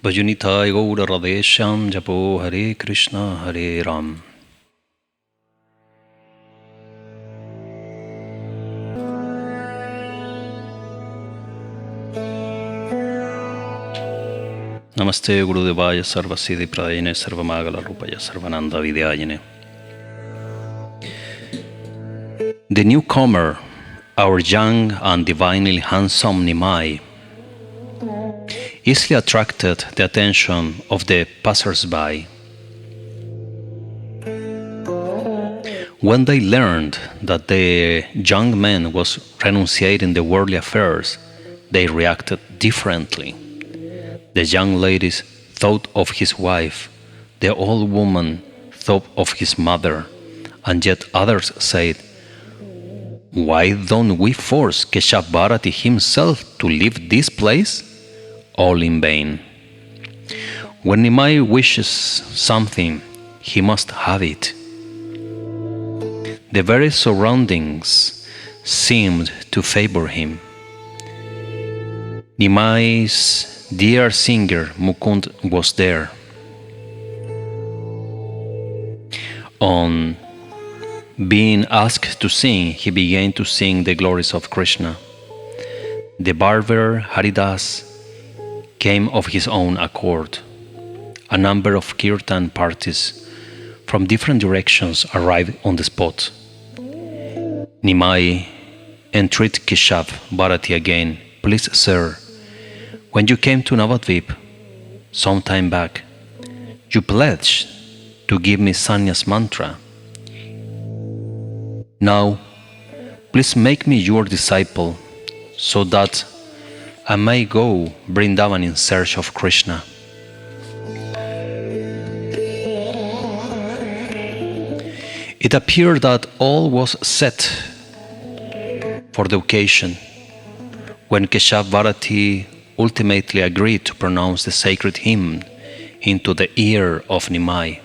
Bhajanithai Gaudiya Vaishnavism Japo Hare Krishna Hare Ram. Namaste Gurudevaya Sarvasiddhi Pradayane Sarvamagala Rupaya Sarvananda Vidyayane. The newcomer, our young and divinely handsome Nimai, easily attracted the attention of the passers-by. When they learned that the young man was renunciating the worldly affairs, they reacted differently. The young ladies thought of his wife, the old woman thought of his mother, and yet others said, "Why don't we force Keshav Bharati himself to leave this place?" All in vain. When Nimai wishes something, he must have it. The very surroundings seemed to favor him. Nimai's dear singer Mukund was there. On being asked to sing, he began to sing the glories of Krishna. The barber Haridas came of his own accord. A number of kirtan parties from different directions arrived on the spot. Nimai entreated Keshav Bharati again, "Please, sir, when you came to Navadvip some time back, you pledged to give me sannyas mantra. Now, please make me your disciple so that I may go Vrindavan in search of Krishna." It appeared that all was set for the occasion when Keshav Bharati ultimately agreed to pronounce the sacred hymn into the ear of Nimai.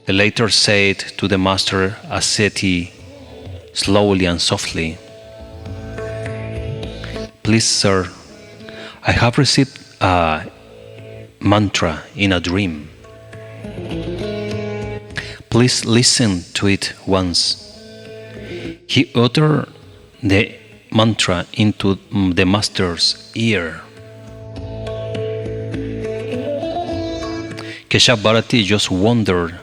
He later said to the master asceti, slowly and softly, "Please, sir, I have received a mantra in a dream. Please listen to it once." He uttered the mantra into the master's ear. Keshav Bharati just wondered,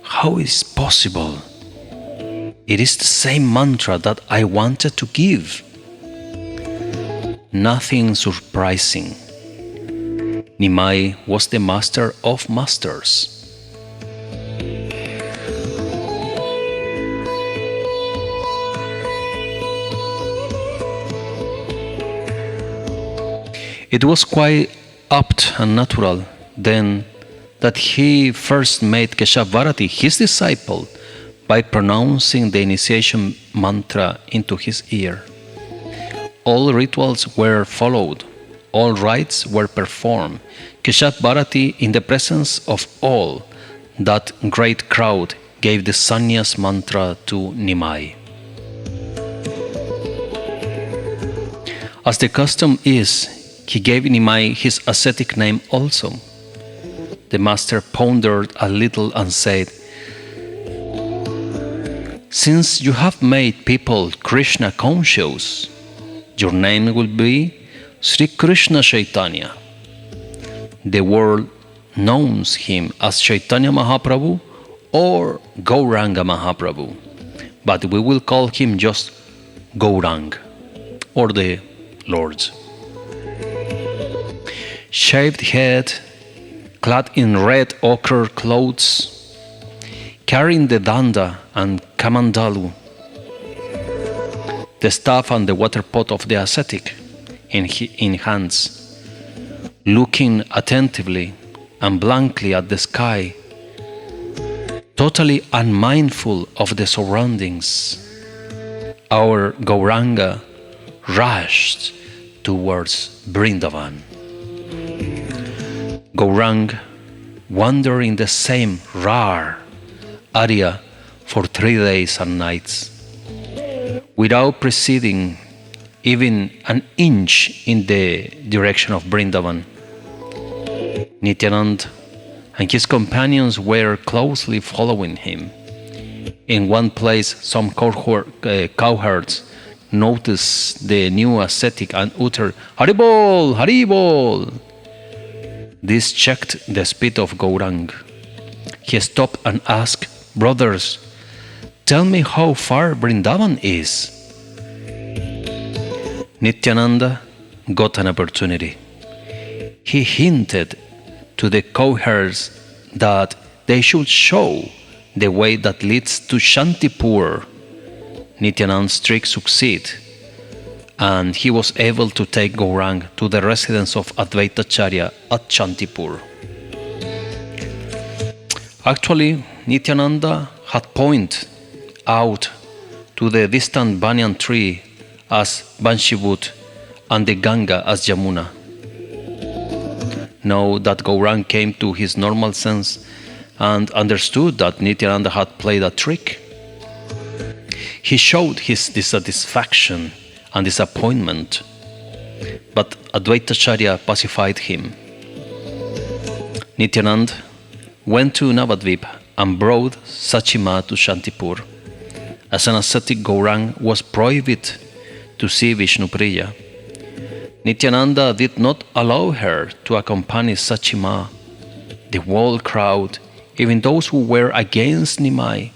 how is it possible? It is the same mantra that I wanted to give. Nothing surprising. Nimai was the master of masters. It was quite apt and natural then that he first made Keshav Bharati his disciple by pronouncing the initiation mantra into his ear. All rituals were followed, all rites were performed. Keshav Bharati, in the presence of all that great crowd, gave the sannyas mantra to Nimai. As the custom is, he gave Nimai his ascetic name also. The master pondered a little and said, "Since you have made people Krishna conscious, your name will be Sri Krishna Chaitanya. The world knows him as Chaitanya Mahaprabhu or Gauranga Mahaprabhu, but we will call him just Gaurang, or the Lord. Shaved head, clad in red ochre clothes, carrying the danda and kamandalu, the staff and the water pot of the ascetic in hands, looking attentively and blankly at the sky, totally unmindful of the surroundings, our Gauranga rushed towards Vrindavan. Gaurang wandered in the same rare area for 3 days and nights, without proceeding even an inch in the direction of Vrindavan. Nityananda and his companions were closely following him. In one place, some cowherds noticed the new ascetic and uttered, "Haribol! Haribol!" This checked the speed of Gaurang. He stopped and asked, "Brothers, tell me how far Vrindavan is." Nityananda got an opportunity. He hinted to the cowherds that they should show the way that leads to Shantipur. Nityananda's trick succeeded, and he was able to take Gaurang to the residence of Advaitacharya at Shantipur. Actually, Nityananda had pointed out to the distant banyan tree as Banshivut and the Ganga as Yamuna. Now that Gaurang came to his normal sense and understood that Nityananda had played a trick, he showed his dissatisfaction and disappointment, but Advaitacharya pacified him. Nityananda went to Navadvip and brought Sachima to Shantipur. As an ascetic, Gaurang was prohibited to see Vishnupriya. Nityananda did not allow her to accompany Sachima. The whole crowd, even those who were against Nimai,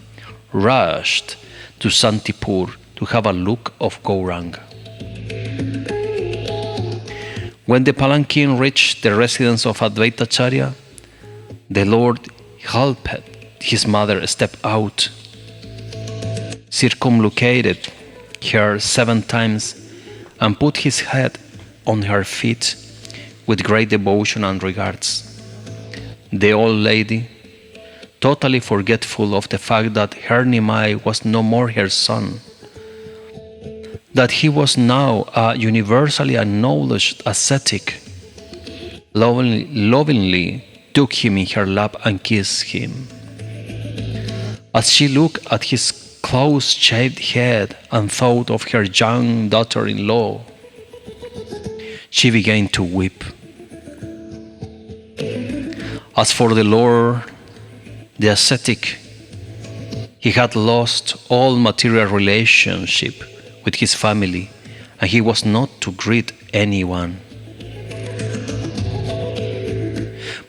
rushed to Shantipur to have a look of Gaurang. When the palanquin reached the residence of Advaitacharya, the Lord helped his mother step out, circumlocated her 7 times, and put his head on her feet with great devotion and regards. The old lady, totally forgetful of the fact that her Nimai was no more her son, that he was now a universally acknowledged ascetic, lovingly took him in her lap and kissed him. As she looked at his close-shaved head and thought of her young daughter-in-law, she began to weep. As for the Lord, the ascetic, he had lost all material relationship with his family, and he was not to greet anyone.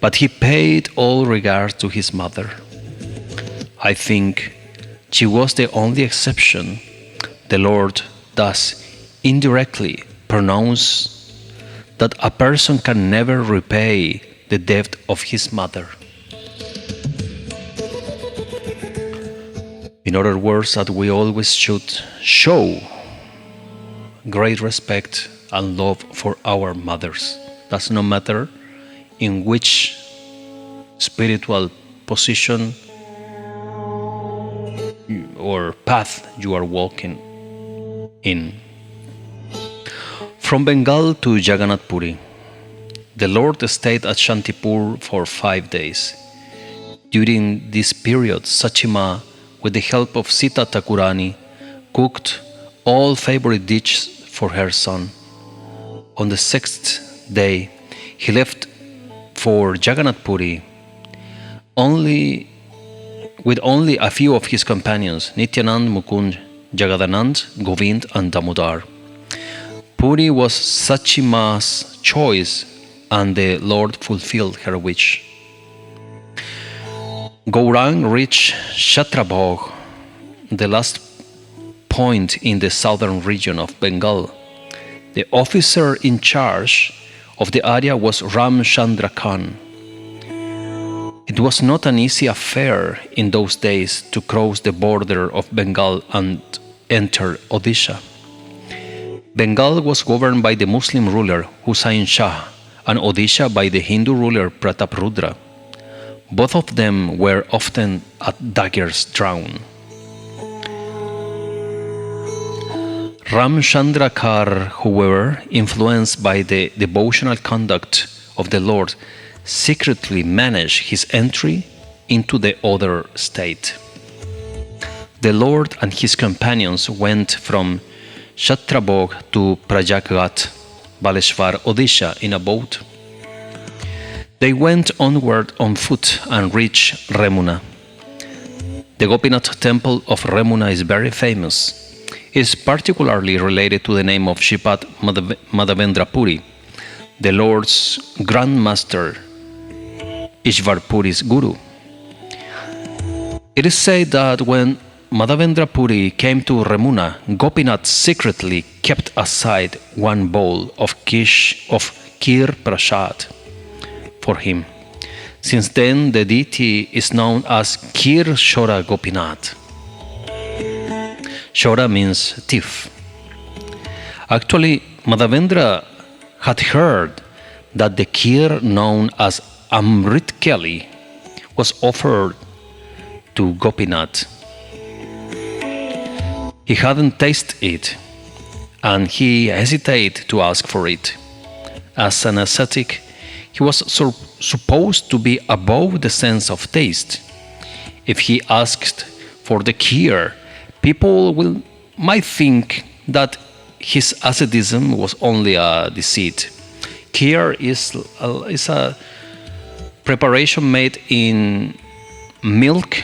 But he paid all regard to his mother. I think she was the only exception. The Lord thus indirectly pronounced that a person can never repay the debt of his mother. In other words, that we always should show great respect and love for our mothers. That's no matter in which spiritual position or path you are walking in. From Bengal to Jagannath Puri, the Lord stayed at Shantipur for 5 days. During this period, Sachima, with the help of Sita Thakurani, cooked all favorite dishes for her son. On the 6th day, he left for Jagannath Puri with only a few of his companions, Nityanand, Mukund, Jagadanand, Govind and Damodar. Puri was Sachima's choice, and the Lord fulfilled her wish. Gaurang reached Chhatrabhog, the last point in the southern region of Bengal. The officer in charge of the area was Ram Chandra Khan. It was not an easy affair in those days to cross the border of Bengal and enter Odisha. Bengal was governed by the Muslim ruler Husain Shah and Odisha by the Hindu ruler Prataprudra. Both of them were often at daggers drawn. Ramchandra Kar, however, influenced by the devotional conduct of the Lord, secretly managed his entry into the other state. The Lord and his companions went from Chhatrabhog to Prayaghat, Baleshwar, Odisha, in a boat. They went onward on foot and reached Remuna. The Gopinath temple of Remuna is very famous. It is particularly related to the name of Shripad Madhavendra Puri, the Lord's Grand Master, Ishvar Puri's Guru. It is said that when Madhavendra Puri came to Remuna, Gopinath secretly kept aside one bowl of Kir Prasad for him. Since then, the deity is known as Kir Shora Gopinath. Shora means thief. Actually, Madhavendra had heard that the Kir known as Amrit Keli was offered to Gopinath. He hadn't tasted it, and he hesitated to ask for it. As an ascetic, he was supposed to be above the sense of taste. If he asked for the Kir, people might think that his asceticism was only a deceit. Kir is a preparation made in milk,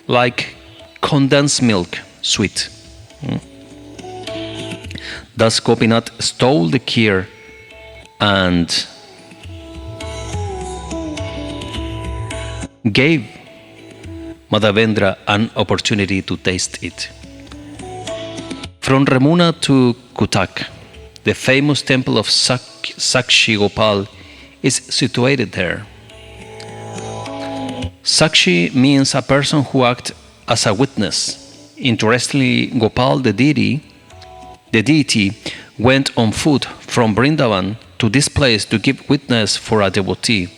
like condensed milk, sweet. Thus Gopinath stole the Kir and gave Madhavendra an opportunity to taste it. From Remuna to Cuttack, the famous temple of Sakshi Gopal is situated there. Sakshi means a person who acts as a witness. Interestingly, Gopal, the deity, went on foot from Vrindavan to this place to give witness for a devotee.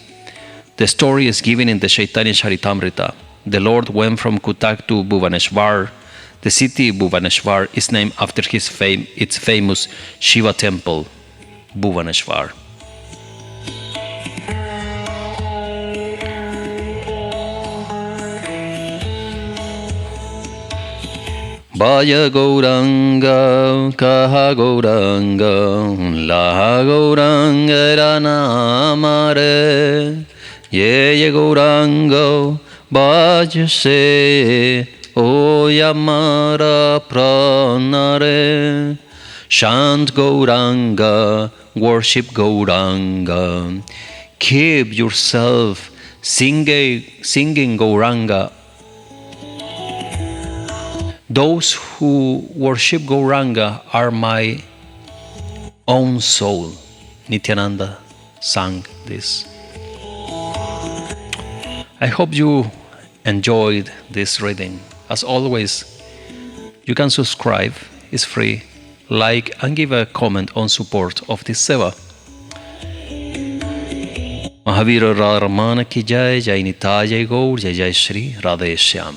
The story is given in the Chaitanya Charitamrita. The Lord went from Cuttack to Bhuvaneshwar. The city Bhuvaneshwar is named after its famous Shiva temple, Bhuvaneshwar. Vaya Gauranga, Kaha Gauranga, Laha Gauranga Ranamare, Ye Gauranga, Vaja se, O Yamara Pranare, Chant Gauranga, worship Gauranga, keep yourself singing Gauranga. Those who worship Gauranga are my own soul. Nityananda sang this. I hope you enjoyed this reading. As always, you can subscribe, it's free, like and give a comment on support of this seva. Mahavira Radharamana ki jai, Jai Nitai, Jai Gaur, Jai Jai Sri Radheshyam.